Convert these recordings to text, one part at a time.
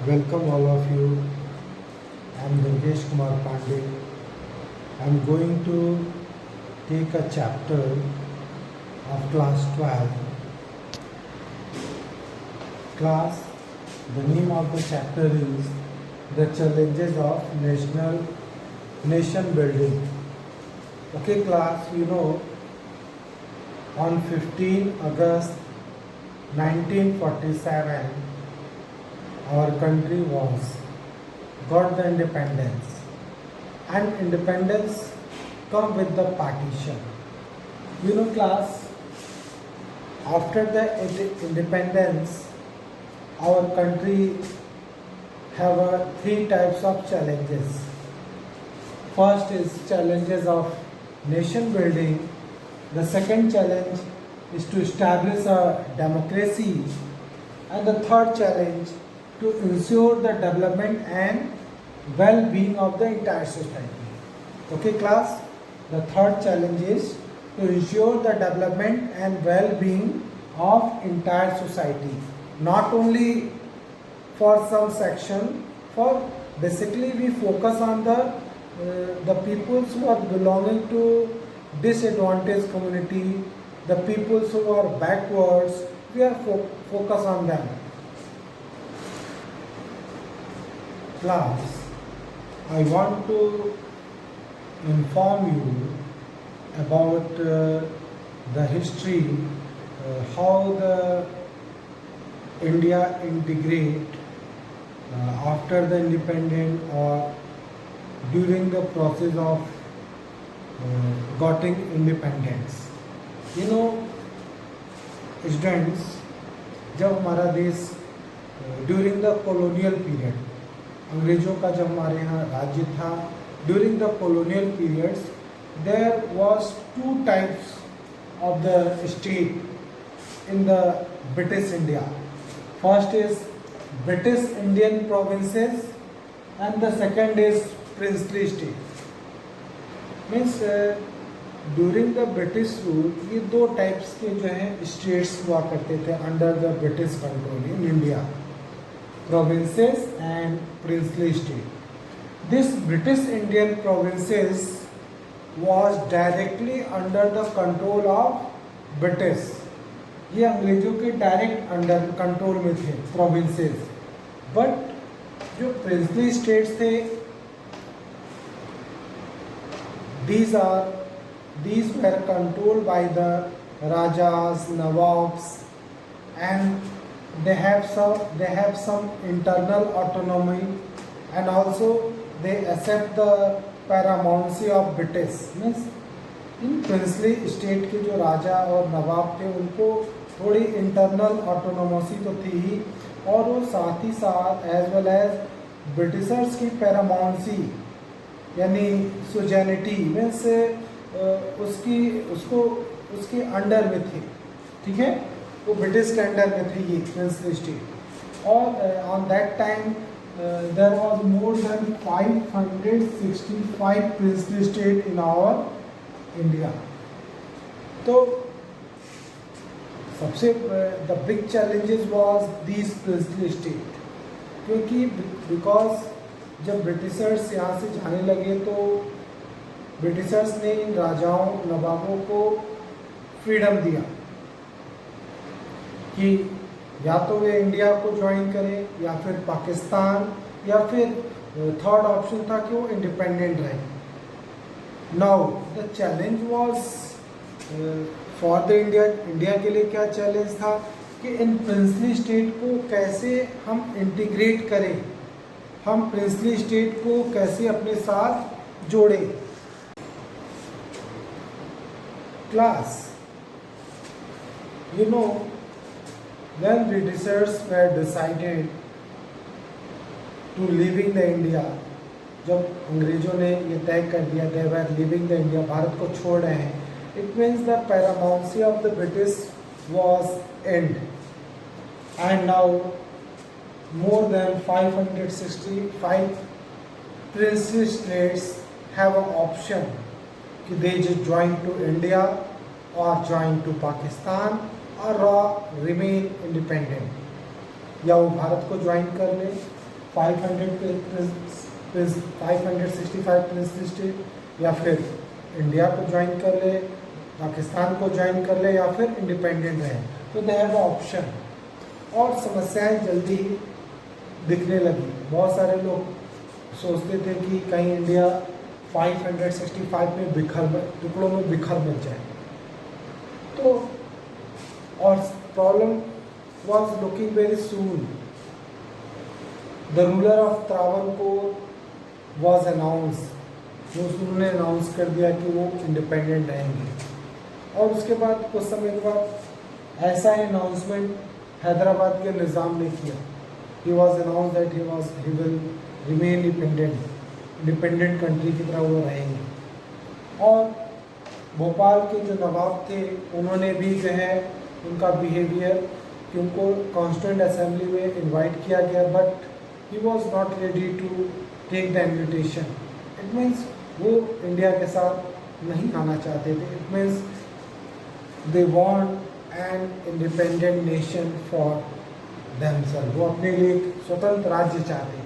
Welcome all of you. I am Durgesh Kumar Pandey. I am going to take a chapter of class 12. Class, the name of the chapter is The Challenges of Nation Building. Okay class, on 15 August 1947 our country got the independence, and independence come with the partition. Class, after the independence our country have three types of challenges. First is challenges of nation building. The second challenge is to establish a democracy, and the third challenge to ensure the development and well-being of the entire society. Okay class, the third challenge is to ensure the development and well-being of entire society, not only for some section, for basically we focus on the peoples who are belonging to disadvantaged community, the peoples who are backwards, we are focus on them. Class, I want to inform you about the history, how the India integrate after the independence or during the process of getting independence. Students, जब हमारा देश during the colonial period, अंग्रेजों का जब हमारे यहाँ राज्य था, during the colonial periods there was two types of the state in the British India. First is British Indian provinces and the second is princely state. Means during the British rule ये दो types के जो हैं states हुआ करते थे under the British control in India, provinces and princely state. This British Indian provinces was directly under the control of British. ये अंग्रेजों के डायरेक्ट अंडर कंट्रोल में थे प्रोविंसेस. बट जो प्रिंसली स्टेट्स थे, these were controlled by the rajas, nawabs, and they have some internal autonomy, and also they accept the paramountcy of British. Means in princely state के जो राजा और नवाब थे उनको थोड़ी इंटरनल ऑटोनोमसी तो थी ही, और वो साथ ही साथ एज वेल एज ब्रिटिशर्स की पैरामाउंसी यानी सुजैनिटी मीन्स उसके अंडर में थे. ठीक है, वो ब्रिटिश के अंडर में थे ये प्रिंसली स्टेट. और on that time there was more than 565 princely state in our India. तो सबसे the big challenges was these princely state, क्योंकि बिकॉज जब ब्रिटिशर्स यहाँ से जाने लगे तो ब्रिटिशर्स ने इन राजाओं नवाबों को फ्रीडम दिया कि या तो वे इंडिया को ज्वाइन करें या फिर पाकिस्तान, या फिर थर्ड ऑप्शन था कि वो इंडिपेंडेंट रहे. Now the challenge was for the India के लिए क्या चैलेंज था कि इन प्रिंसली स्टेट को कैसे हम इंटीग्रेट करें, हम प्रिंसली स्टेट को कैसे अपने साथ जोड़ें. Class, when Britishers were decided to leaving the India, जब अंग्रेजों ने ये तय कर दिया they were leaving the India, Bharat को छोड़ रहे हैं, it means the paramountcy of the British was end, and now more than 565 princely states have an option कि they just join to India or join to Pakistan or remain independent. या वो भारत को join कर ले 565 princely state, या फिर India को join कर ले, पाकिस्तान को ज्वाइन कर ले, या फिर इंडिपेंडेंट रहे। तो दे हैव ऑप्शन। और समस्याएं जल्दी ही दिखने लगी। बहुत सारे लोग सोचते थे कि कहीं इंडिया 565 में टुकड़ों में बिखर मच जाए। तो और problem was looking very soon. The ruler of Travancore was announce, उन्होंने अनाउंस कर दिया कि वो इंडिपेंडेंट रहेंगे। और उसके बाद कुछ समय के बाद ऐसा ही अनाउंसमेंट हैदराबाद के निज़ाम ने किया। He was announce that he will remain independent country की तरह वो रहेंगे। और भोपाल के जो नवाब थे उन्होंने भी जो है उनका बिहेवियर कि उनको कॉन्स्टिट्यूंट असेंबली में इनवाइट किया गया, but he was not ready to take the invitation. It means वो इंडिया के साथ नहीं आना चाहते थे। It means they want an independent nation for themself, वो अपने लिए एक स्वतंत्र राज्य चाहते थे।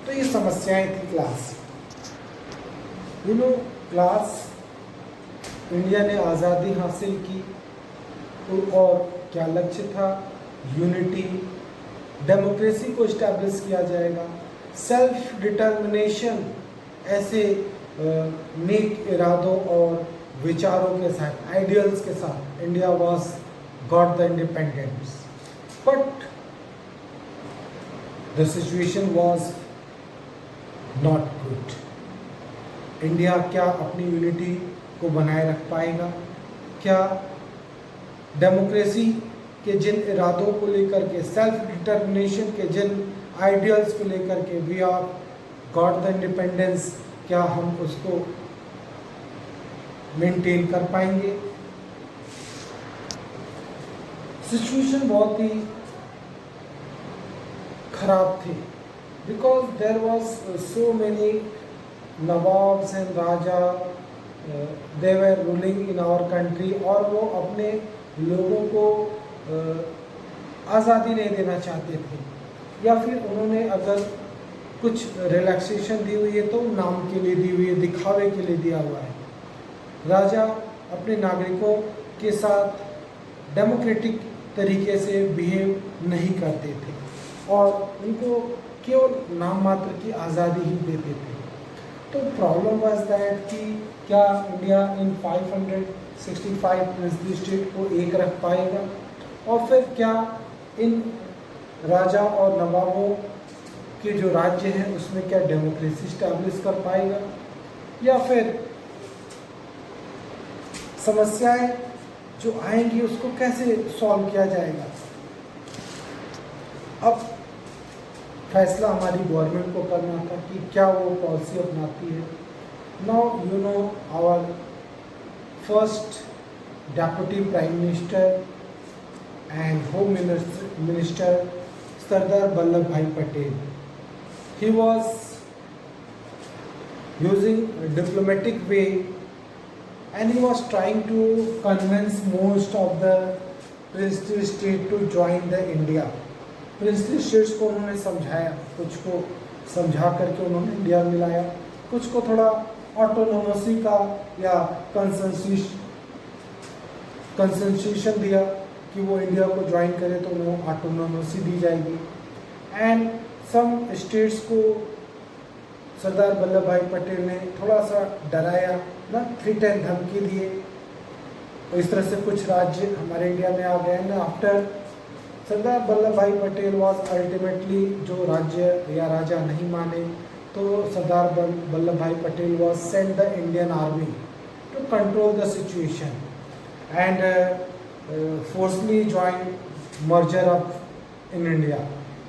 तो ये समस्याएं थी क्लास। क्लास इंडिया ने आज़ादी हासिल की तो और क्या लक्ष्य था? यूनिटी, डेमोक्रेसी को इस्टेब्लिश किया जाएगा, सेल्फ डिटर्मिनेशन, ऐसे नेक इरादों और विचारों के साथ, आइडियल्स के साथ India was got the independence. But the situation was not good. India क्या अपनी यूनिटी को बनाए रख पाएगा? क्या डेमोक्रेसी के जिन इरादों को लेकर के, सेल्फ डिटर्मिनेशन के जिन आइडियल्स को लेकर के we are got the independence, क्या हम उसको मेंटेन कर पाएंगे? सिचुएशन बहुत ही खराब थी, because there was so many nawabs and raja they were ruling in our country, और वो अपने लोगों को आज़ादी नहीं देना चाहते थे, या फिर उन्होंने अगर कुछ रिलैक्सेशन दी हुई है तो नाम के लिए दी हुई है, दिखावे के लिए दिया हुआ है। राजा अपने नागरिकों के साथ डेमोक्रेटिक तरीके से बिहेव नहीं करते थे और उनको केवल नाम मात्र की आज़ादी ही देते थे। तो प्रॉब्लम वाज दैट कि क्या इंडिया इन 565 प्रिंसली स्टेट को एक रख पाएगा, और फिर क्या इन राजा और नवाबों के जो राज्य हैं उसमें क्या डेमोक्रेसी स्टैब्लिश कर पाएगा, या फिर समस्याएं जो आएंगी उसको कैसे सॉल्व किया जाएगा। अब फैसला हमारी गवर्नमेंट को करना था कि क्या वो पॉलिसी अपनाती है। Now you know our first deputy prime minister and home minister Sardar Vallabh Bhai Patel, he was using a diplomatic way and he was trying to convince most of the princely state to join the India. princely states को उन्होंने समझाया, कुछ को समझा करके उन्होंने India मिलाया, कुछ को थोड़ा ऑटोनोमसी का या कंसेंसेशन दिया कि वो इंडिया को ज्वाइन करे तो उन्हें ऑटोनोमसी दी जाएगी। एंड सम स्टेट्स को सरदार वल्लभ भाई पटेल ने थोड़ा सा डराया ना, थ्रेटन, धमकी दिए, तो इस तरह से कुछ राज्य हमारे इंडिया में आ गए ना। After Sardar Vallabh Bhai Patel was ultimately, जो राज्य या राजा नहीं माने तो Sardar Vallabh Bhai Patel was sent the Indian army to control the situation and forcefully join merger of in India,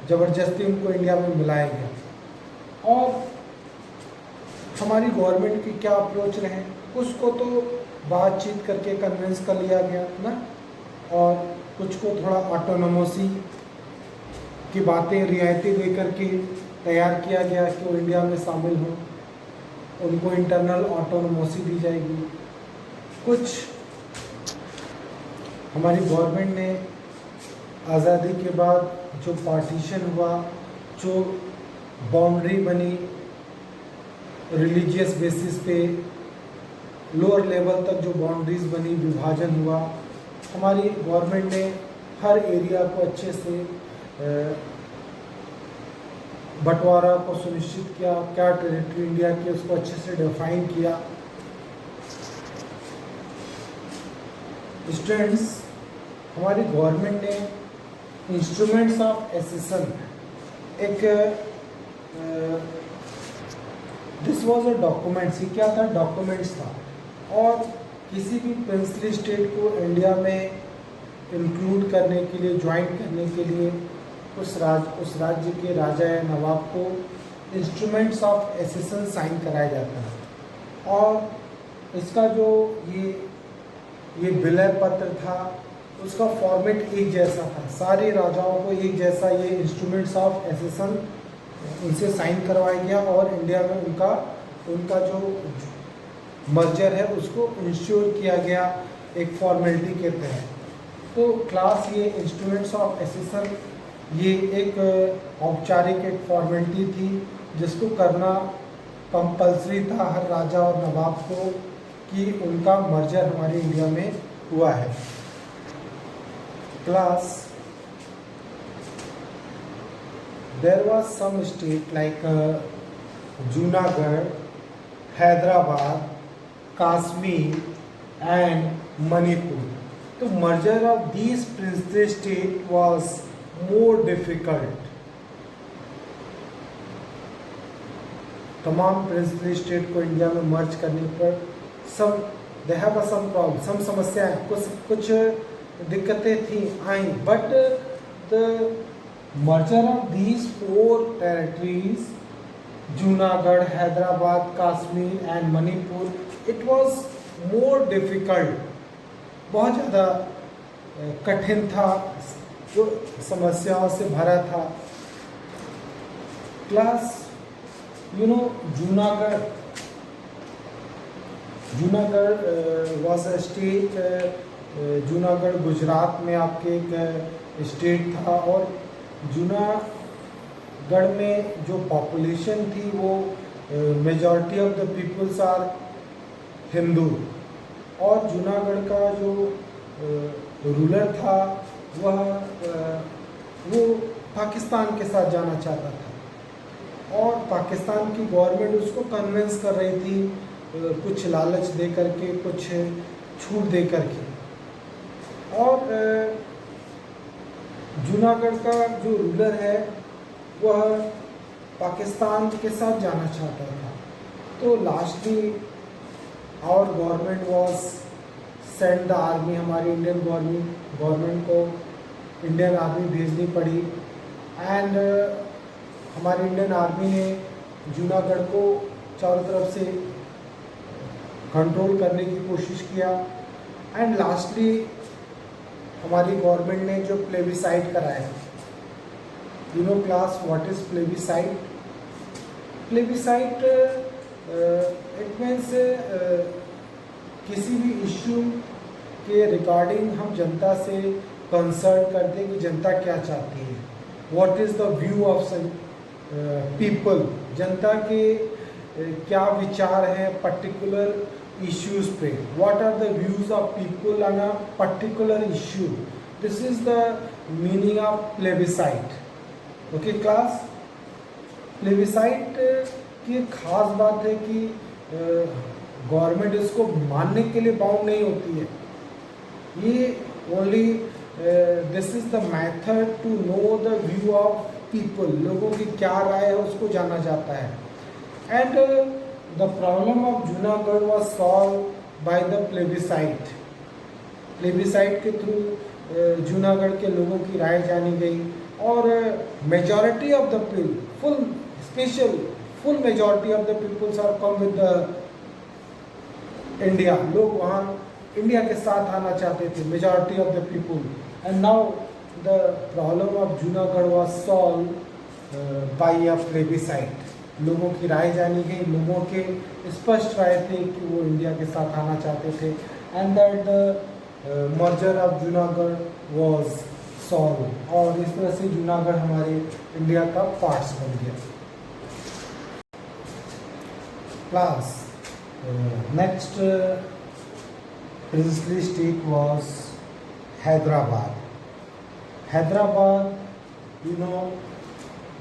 ज़बरदस्ती उनको इंडिया में मिलाया गया। और हमारी गवर्नमेंट की क्या अप्रोच रहे, कुछ को तो बातचीत करके कन्विंस कर लिया गया ना, और कुछ को थोड़ा ऑटोनोमसी की बातें, रियायतें दे करके तैयार किया गया कि वो इंडिया में शामिल हो, उनको इंटरनल ऑटोनोमसी दी जाएगी। कुछ हमारी गवर्नमेंट ने आज़ादी के बाद जो पार्टीशन हुआ, जो बाउंड्री बनी रिलीजियस बेसिस पे, लोअर लेवल तक जो बाउंड्रीज बनी, विभाजन हुआ, हमारी गवर्नमेंट ने हर एरिया को अच्छे से बंटवारा को सुनिश्चित किया, क्या टेरिटरी इंडिया की उसको अच्छे से डिफाइन किया। स्टूडेंट्स, हमारी गवर्नमेंट ने इंस्ट्रूमेंट्स ऑफ एसेशन एक दिस वाज अ डॉक्यूमेंट्स, ये क्या था? डॉक्यूमेंट्स था। और किसी भी प्रिंसली स्टेट को इंडिया में इंक्लूड करने के लिए, ज्वाइन करने के लिए उस राज्य के राजा या नवाब को इंस्ट्रूमेंट्स ऑफ एसेशन साइन कराया जाता है। और इसका जो ये विलय पत्र था, उसका फॉर्मेट एक जैसा था, सारे राजाओं को एक जैसा ये इंस्ट्रूमेंट्स ऑफ एसेशन उनसे साइन करवाया गया और इंडिया में उनका जो मर्जर है उसको इंश्योर किया गया एक फॉर्मेलिटी के तहत। तो क्लास, ये इंस्ट्रूमेंट्स ऑफ एसेशन ये एक औपचारिक एक फॉर्मेलिटी थी जिसको करना कंपलसरी था हर राजा और नवाब को कि उनका मर्जर हमारे इंडिया में हुआ है। Class, there was some state like Junagadh, Hyderabad, Kashmir and Manipur. The merger of these princely states was more difficult. तमाम प्रिंसली स्टेट को इंडिया में मर्ज करने पर दे हैव सम प्रॉब्लम, सम समस्याएं, कुछ दिक्कतें थी आई, but the merger of these 4 territories, Junagadh, Hyderabad, Kashmir and Manipur, it was more difficult, बहुत ज़्यादा कठिन था, जो समस्याओं से भरा था। Class, Junagadh was a state, Junagadh Gujarat में आपके एक स्टेट था और जूनागढ़ में जो पॉपुलेशन थी वो majority of the peoples are Hindu, और जूनागढ़ का जो रूलर था वो पाकिस्तान के साथ जाना चाहता था और पाकिस्तान की गवर्नमेंट उसको कन्विंस कर रही थी कुछ लालच दे करके, कुछ छूट दे करके। और जूनागढ़ का जो रूलर है वह पाकिस्तान के साथ जाना चाहता था। तो lastly our government was send the army, हमारी इंडियन गवर्नमेंट को इंडियन आर्मी भेजनी पड़ी एंड हमारी इंडियन आर्मी ने जूनागढ़ को चारों तरफ से कंट्रोल करने की कोशिश किया एंड लास्टली हमारी गवर्नमेंट ने जो प्लेबिसाइट कराया। Class, what is plebiscite? Plebiscite it means किसी भी इश्यू के रिगार्डिंग हम जनता से कंसल्ट करते हैं कि जनता क्या चाहती है, what is the view of people, जनता के क्या विचार हैं पर्टिकुलर issues पे, what are the views of people on a particular issue. This is the meaning of plebiscite. Okay class, plebiscite की एक खास बात है कि गवर्नमेंट इसको मानने के लिए बाउंड नहीं होती है, ये only this is the method to know the view of people, लोगों की क्या राय है उसको जाना जाता है। And the problem of Junagadh was solved by the plebiscite. Plebiscite के थ्रू जूनागढ़ के लोगों की राय जानी गई और majority of the people, full majority of the peoples are come with the India, लोग वहाँ इंडिया के साथ आना चाहते थे, majority of the people. And now the problem of Junagadh was solve by a plebiscite, लोगों की राय जानी गई, लोगों के स्पष्ट राय थे कि वो इंडिया के साथ आना चाहते थे and that the merger of Junagadh was solve, और इस तरह से जूनागढ़ हमारे इंडिया का पार्ट्स बन गया। class. Next princely state was Hyderabad. Hyderabad, you know,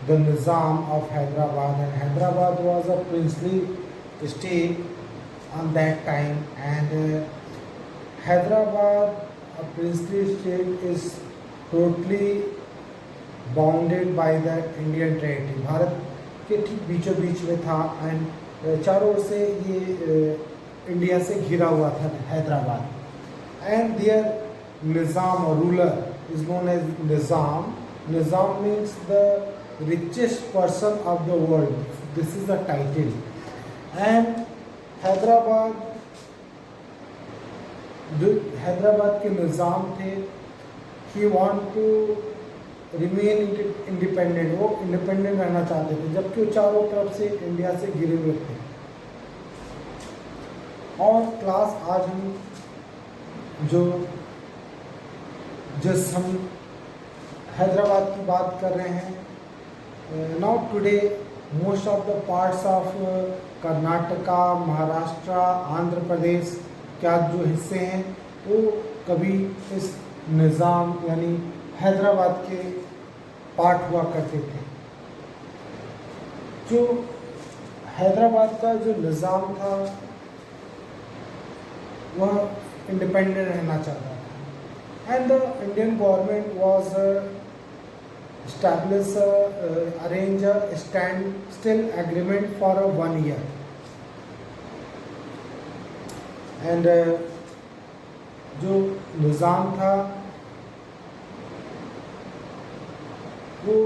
the Nizam of Hyderabad, and Hyderabad was a princely state on that time, and Hyderabad, a princely state, is totally bounded by the Indian territory, Bharat के ठीक बीचों बीच में था, and चारों ओर से ये India से घिरा हुआ था हैदराबाद. एंड देयर निज़ाम और ruler is known as Nizam. Nizam means the richest person of the world. This is the title. And Hyderabad के निज़ाम थे. He want to remain independent. वो इंडिपेंडेंट रहना चाहते थे, जबकि वो चारों तरफ से इंडिया से घिरे हुए थे. और क्लास आज हम जिस हम हैदराबाद की बात कर रहे हैं. Now today most of the parts of Karnataka, Maharashtra, Andhra Pradesh क्या जो हिस्से हैं वो कभी इस निज़ाम यानी हैदराबाद के पार्ट हुआ करते थे. जो हैदराबाद का जो निज़ाम था वह इंडिपेंडेंट रहना चाहता था, and the Indian government was establish arrange a standstill agreement for 1 year, and जो निज़ाम था वो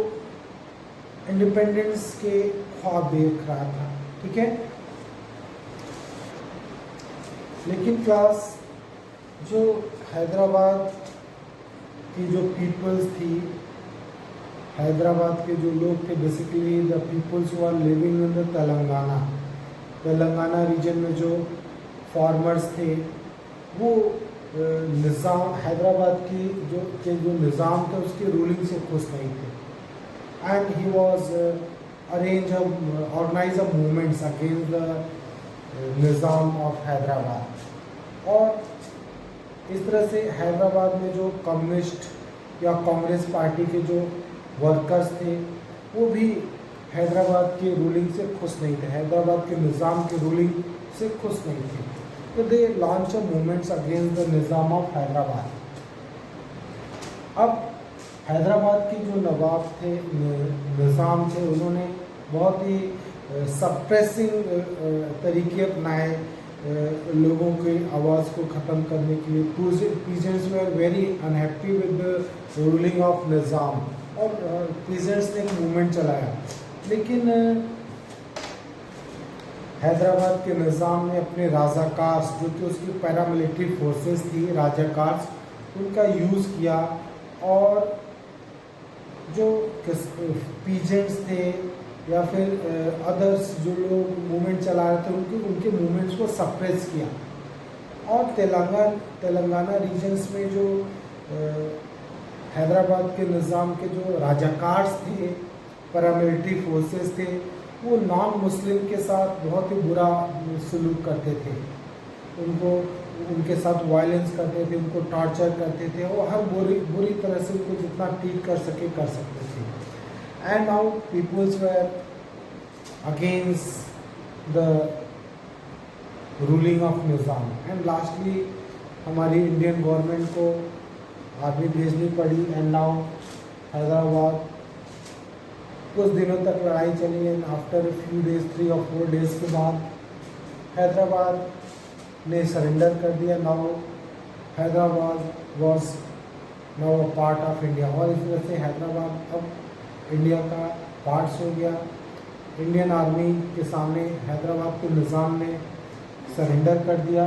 इंडिपेंडेंस के ख्वाब देख रहा था. ठीक है, लेकिन क्लास जो हैदराबाद की जो पीपल्स थी, हैदराबाद के जो लोग थे, basically the peoples who are living in the Telangana region में जो फार्मर्स थे, वो निज़ाम हैदराबाद की जो निज़ाम थे उसकी रूलिंग से खुश नहीं थे. And he was organise a movements against the Nizam of Hyderabad. और इस तरह से हैदराबाद में जो कम्युनिस्ट या कांग्रेस पार्टी के जो वर्कर्स थे वो भी हैदराबाद के रूलिंग से खुश नहीं थे, हैदराबाद के निज़ाम के रूलिंग से खुश नहीं थे. तो they launch a movements against the Nizam of Hyderabad. अब हैदराबाद के जो नवाब थे, निज़ाम थे, उन्होंने बहुत ही सप्रेसिंग तरीके अपनाए लोगों की आवाज़ को ख़त्म करने के लिए. Peasants were very unhappy with the ruling of Nizam, और पीजेंट्स ने एक मूवमेंट चलाया. लेकिन हैदराबाद के निज़ाम ने अपने राजाकार्स, जो कि उसकी पैरामिलिट्री फोर्सेस थी, राजाकार्स, उनका यूज़ किया, और जो पीजेंट्स थे या फिर अदर्स जो लोग मूवमेंट चला रहे थे उनके मूवमेंट्स को सप्रेस किया. और तेलंगाना रीजन्स में जो हैदराबाद के निज़ाम के जो राजाकार्स थे, पैरामिलिट्री फोर्सेस थे, वो नॉन मुस्लिम के साथ बहुत ही बुरा सलूक करते थे. उनके साथ वायलेंस करते थे, उनको टॉर्चर करते थे, और हर बुरी तरह से उनको जितना ट्रीट कर सकते थे. And now peoples were against the ruling of Nizam. And lastly हमारी इंडियन गवर्नमेंट को आर्मी भेजनी पड़ी. एंड नाउ हैदराबाद कुछ दिनों तक लड़ाई चली, एंड आफ्टर फ्यू डेज 3 और 4 डेज के बाद हैदराबाद ने सरेंडर कर दिया. Now Hyderabad was now a part of India, और इस वजह से हैदराबाद अब इंडिया का पार्ट्स हो गया. इंडियन आर्मी के सामने हैदराबाद के निज़ाम ने सरेंडर कर दिया.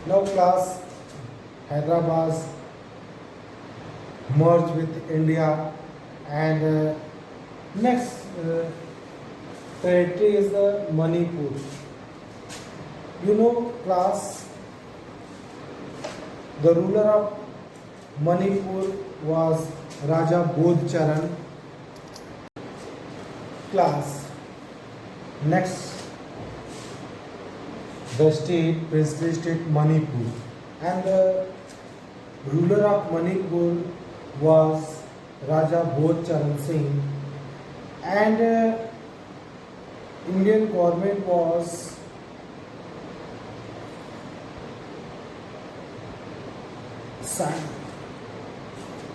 Now class Hyderabad merged with India, and next territory is the Manipur. You know, class, the ruler of Manipur was Raja Bodh Charan. Class, Next, the state, princely state Manipur, and the ruler of Manipur was Raja Bodh Charan Singh, and Indian government was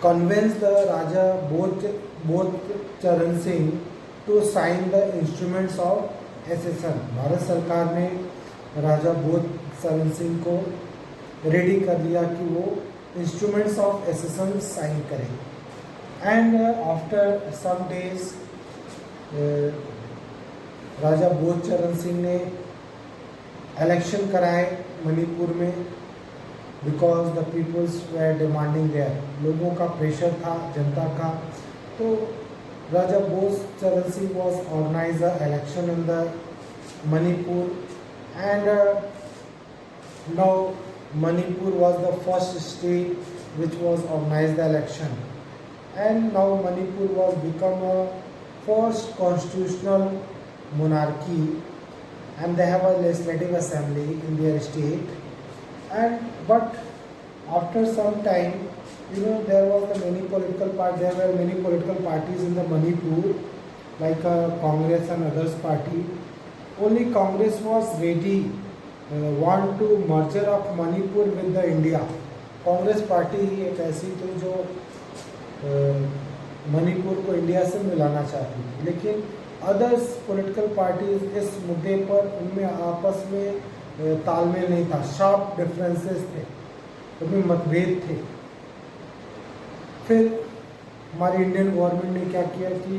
convinced the Raja Bodh Charan Singh to sign the instruments of SSN. Bharat सरकार ने राजा बोध चरण सिंह को ready कर लिया कि वो instruments of accession sign करें. And after some days Raja Bodh Charan Singh ने election कराए मणिपुर में, because the peoples were demanding there. लोगों का प्रेशर था, जनता का. तो Raja Bodh Charan Singh was organise the election in the Manipur, and now Manipur was the first state which was organized the election, and now Manipur was become a first constitutional monarchy, and they have a legislative assembly in their state. And but after some time, there were many political parties in the Manipur, like Congress and others party. Only Congress was ready want to merger of Manipur with the India. Congress party ही एक ऐसी थी जो मणिपुर को India से मिलाना चाहती थी, लेकिन अदर्स पॉलिटिकल पार्टीज इस मुद्दे पर उनमें आपस में तालमेल नहीं था, शार्प डिफरेंसेस थे, उनमें मतभेद थे. फिर हमारी इंडियन गवर्नमेंट ने क्या किया कि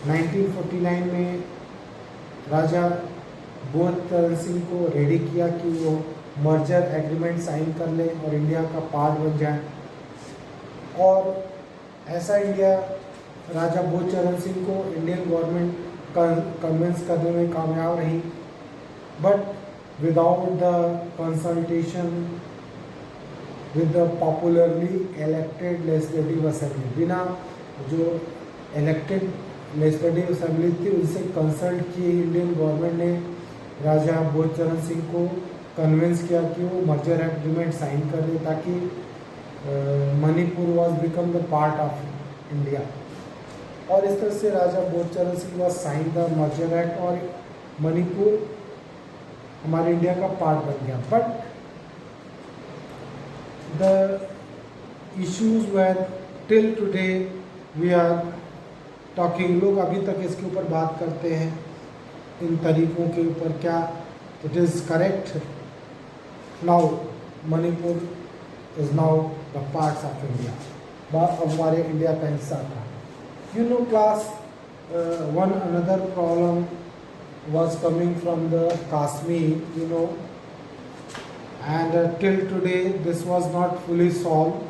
1949 में राजा बोध चरण सिंह को रेडी किया कि वो मर्जर एग्रीमेंट साइन कर ले और इंडिया का पार्ट बन जाए. और ऐसा इंडिया राजा बोध चरण सिंह को इंडियन गवर्नमेंट कन्विंस करने में कामयाब रही, but without the consultation with the popularly elected legislative assembly. बिना जो इलेक्टेड लेजिस्लेटिव असेंबली थी उनसे कंसल्ट किए इंडियन गवर्नमेंट ने राजा बोध चरण सिंह को कन्विंस किया कि वो मर्जर एग्रीमेंट साइन कर दे, ताकि Manipur was become the part of India. और इस तरह से Raja Bodh Charan Singh was sign the merger act और मणिपुर हमारे इंडिया का पार्ट बन गया. But the issues were till today we are talking. लोग अभी तक इसके ऊपर बात करते हैं, इन तरीकों के ऊपर क्या it is correct. Now Manipur is now the parts of India, अब हमारे इंडिया का हिस्सा था. Class one another problem was coming from the Kashmir, and till today this was not fully solved.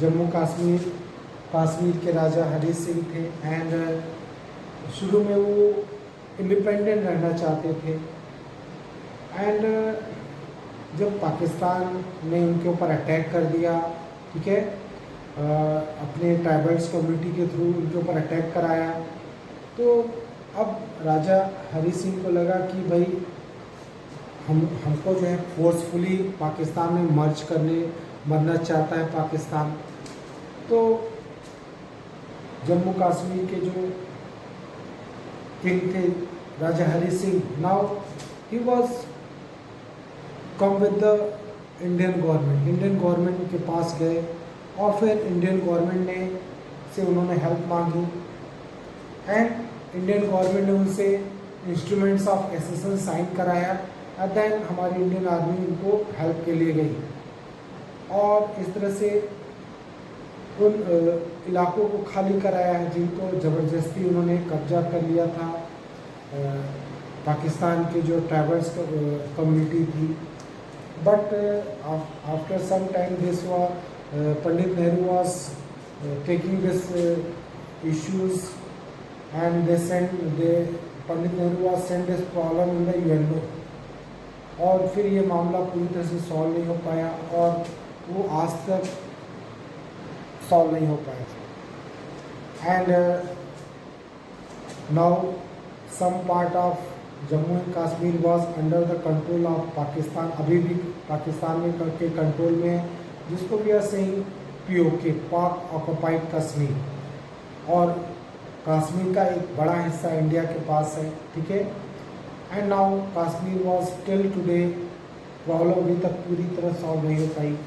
Jammu Kashmir के राजा हरी सिंह थे, एंड शुरू में वो इंडिपेंडेंट रहना चाहते थे. एंड जब पाकिस्तान ने उनके ऊपर अटैक कर दिया, ठीक है, अपने ट्राइबल्स कम्युनिटी के थ्रू उनके ऊपर अटैक कराया, तो अब राजा हरी सिंह को लगा कि भाई हमको जो है फोर्सफुली पाकिस्तान में मर्ज मरना चाहता है पाकिस्तान. तो जम्मू कश्मीर के जो किंग थे Raja Hari Singh, now he was come with the Indian government के पास गए, और फिर इंडियन गवर्नमेंट से उन्होंने हेल्प मांगी, एंड इंडियन गवर्नमेंट ने उनसे इंस्ट्रूमेंट्स ऑफ एसेसन साइन कराया. एंड देन हमारी इंडियन आर्मी उनको हेल्प के लिए गई, और इस तरह से उन इलाकों को खाली कराया है जिनको ज़बरदस्ती उन्होंने कब्जा कर लिया था, पाकिस्तान के जो ट्राइबल्स कम्युनिटी थी. But after some time this Pandit Nehru was taking this issues, and Pandit Nehru was sent this problem in the UNO, और फिर ये मामला पूरी तरह से सॉल्व नहीं हो पाया, और वो आज तक सॉल्व नहीं हो पाया. And now some part of Jammu and Kashmir was under the control of Pakistan, अभी भी पाकिस्तान में के कंट्रोल में है, जिसको we are saying PoK, Pak occupied Kashmir. और कश्मीर का एक बड़ा हिस्सा इंडिया के पास है, ठीक है। And now Kashmir was till today problem अभी तक पूरी तरह सॉल्व नहीं हो पाई।